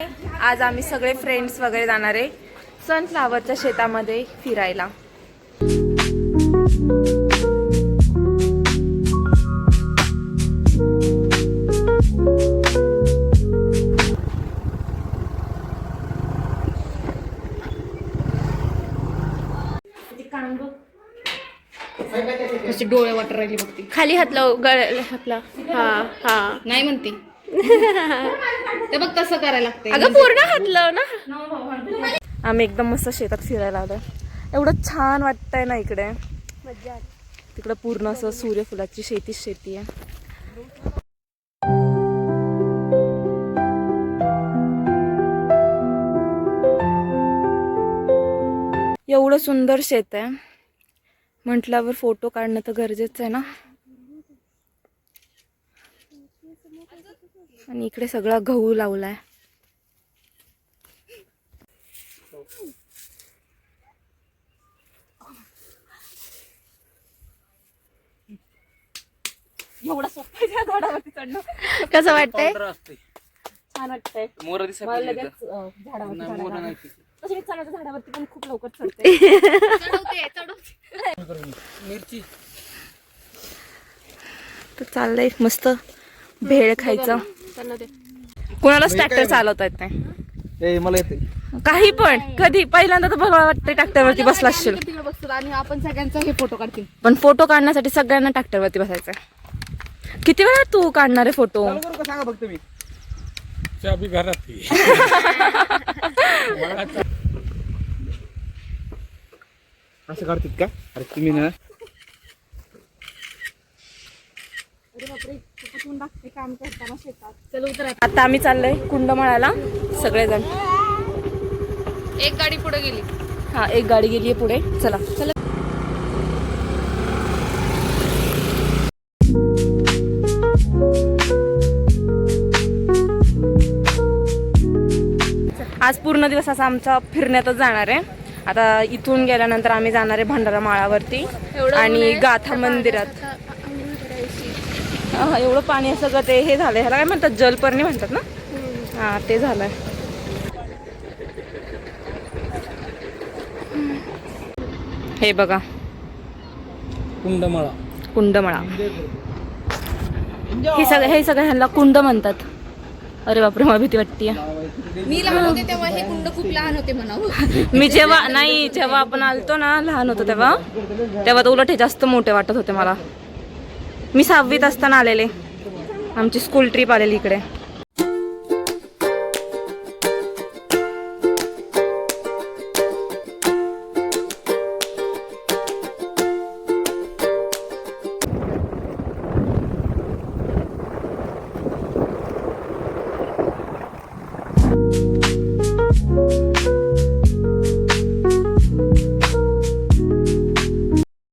आज आम्ही सगळे फ्रेंड्स वगैरे जाणार आहे सनफ्लावरच्या शेतामध्ये फिरायला. डोळे वाटर राहिली बघती. खाली हात लाव आपला. हा हा नाही म्हणते ते बघ तसं करायला लागते. अगं पूर्ण हात लाव ना. आम्ही एकदम मस्त शेतात फिरायला आलोय. एवढं छान वाटतंय ना इकडे. तिकडे पूर्ण असं सूर्यफुलाची शेती आहे. एवढं सुंदर शेत आहे म्हटल्यावर फोटो काढणं तर गरजेचं आहे ना. आणि इकडे सगळा गहू लावलाय. एवढा सोपं आहे झाडावरती चढणं. कसं वाटतंय? छान वाटतंय. मोर दिसत झाडावरती पण खूप लवकर चढते. मिरची तर चाललंय मस्त भेळ खायचं. कोणालाच ट्रॅक्टर चालवता येत नाही. मला येते काही पण कधी पहिल्यांदा तर मला वाटतं ट्रॅक्टरवरती बसला असशील. आणि आपण सगळ्यांचा हे फोटो काढतील. पण फोटो काढण्यासाठी सगळ्यांना ट्रॅक्टरवरती बसायचं. किती वेळा तू काढणार आहे फोटो? सांगा फक्त मी चाबी घरात असं काढतात का? अरे तुम्ही ना आता आम्ही चाललोय कुंडमाळाला सगळेजण. एक गाडी पुढे गेली. हा एक गाडी गेली आहे पुढे. चला चला. आज पूर्ण दिवस असा आमचा फिरण्यातच जाणार आहे. आता इथून गेल्यानंतर आम्ही जाणार आहे भंडारा माळावरती आणि गाथा मंदिरात. एवढं पाणी सगळं ते हे झालंय. ह्याला काय म्हणतात? जलपर्णी म्हणतात ना. हा ते झालंय. हे बघा कुंडमाळा. कुंडमाळा. हे सगळं ह्याला कुंड म्हणतात. अरे बापरे मला भीती वाटते. मी लहान होते तेव्हा हे कुंड खूप लहान होते म्हणावं. मी जेव्हा आपण आलतो ना लहान होतो तेव्हा तर उलट हे जास्त मोठे वाटत होते मला. मी 6वीत असताना आलेले. आमची स्कूल ट्रिप आलेली इकडे.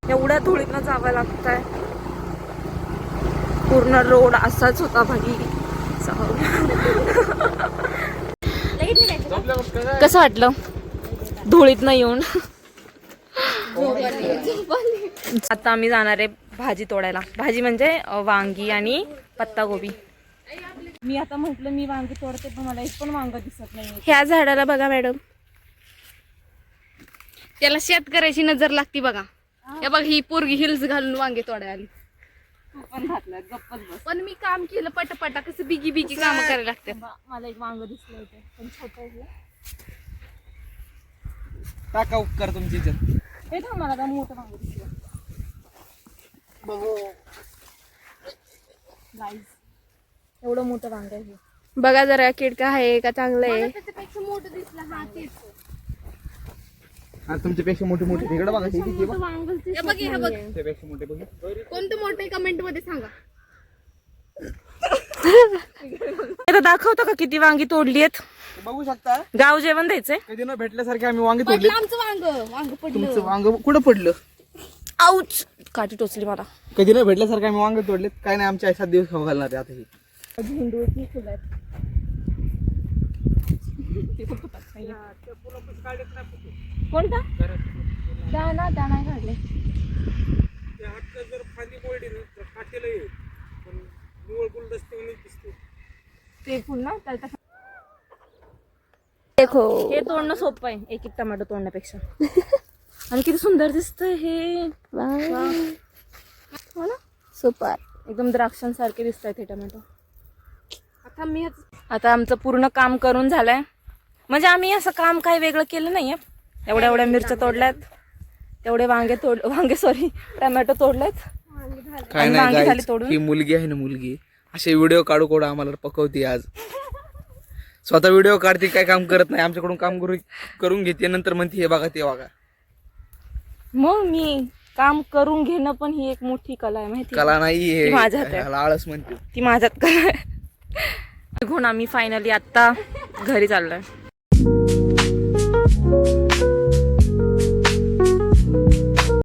एवढ्या धुळीतनं जावं लागतंय. पूर्ण रोड असाच होता भाई. कसं वाटलं धुळीतनं येऊन? आता आम्ही जाणार आहे भाजी तोडायला. भाजी म्हणजे वांगी आणि पत्तागोबी. मी आता म्हटलं मी वांगी तोडते पण मला एक पण वांग दिसत नाही. ह्या झाडाला बघा मॅडम. त्याला शेतकऱ्याची नजर लागती बघा. हे बघ ही पोरगी हिल्स घालून वांगे तोडायला आली. पण मी काम केलं पटापटा. कसं बिगी बिगी काम करायला लागते. मला एक वांग दिसलं होतं पण छोटं. टाका उपकार तुमची इज्जत. हे थांब मला काय मोठं वांग दिसलं. एवढं मोठं वांग आहे. बघा जरा किडका आहे का चांगलं आहे. त्याच्यापेक्षा मोठं दिसलं. हा तेच तुमच्यापेक्षा मोठे मोठे तिकडे बघा. त्यापेक्षा मोठे बघ. कोणतं मोठे कमेंट मध्ये सांगा. आता दाखवतो का किती वांगी तोडली आहेत? बघू शकता. गाव जेवण द्यायचंय. कधी न भेटल्यासारखे आम्ही वांगे तोडले. आमचं वांग पडलं. तुमचं वांग कुठं पडलं? आऊच काठी टोचली मला. कधी न भेटल्यासारखे आम्ही वांगे तोडलेत. काय नाही आमच्या 7 दिवस खाऊ घालणार आहे आता. ही झेंडूची फुलं आहेत. कोणता? दाना काढले. ते फुल ना त्याच्या देखो हे तोडणं सोपं आहे एक एक टोमॅटो तोडण्यापेक्षा. आणि किती सुंदर दिसतंय हे. हो ना, सुपर. एकदम द्राक्षांसारखे दिसत आहेत हे टोमॅटो. आता आमचं पूर्ण काम करून झालंय. म्हणजे आम्ही असं काम काही वेगळं केलं नाहीये. एवढ्या एवढ्या मिरच्या तोडल्यात, तेवढे वांगे सॉरी टोमॅटो तोडलेत. काय आणि नाही वांगी झाली guys, तोडून. ही मुलगी आहे ना मुलगी, असे व्हिडिओ काढू आम्हाला पकवते. आज स्वतः व्हिडिओ काढते, काय काम करत नाही, आमच्याकडून काम करून घेते, नंतर म्हणते हे बघा ते बघा. मग मी काम करून घेणं पण ही एक मोठी कला आहे माहिती. कला नाही ती माझ्यात आहे. ह्याला आळस म्हणते. ती माझ्यात कला आहे. बघून आम्ही फायनली आता घरी चाललोय.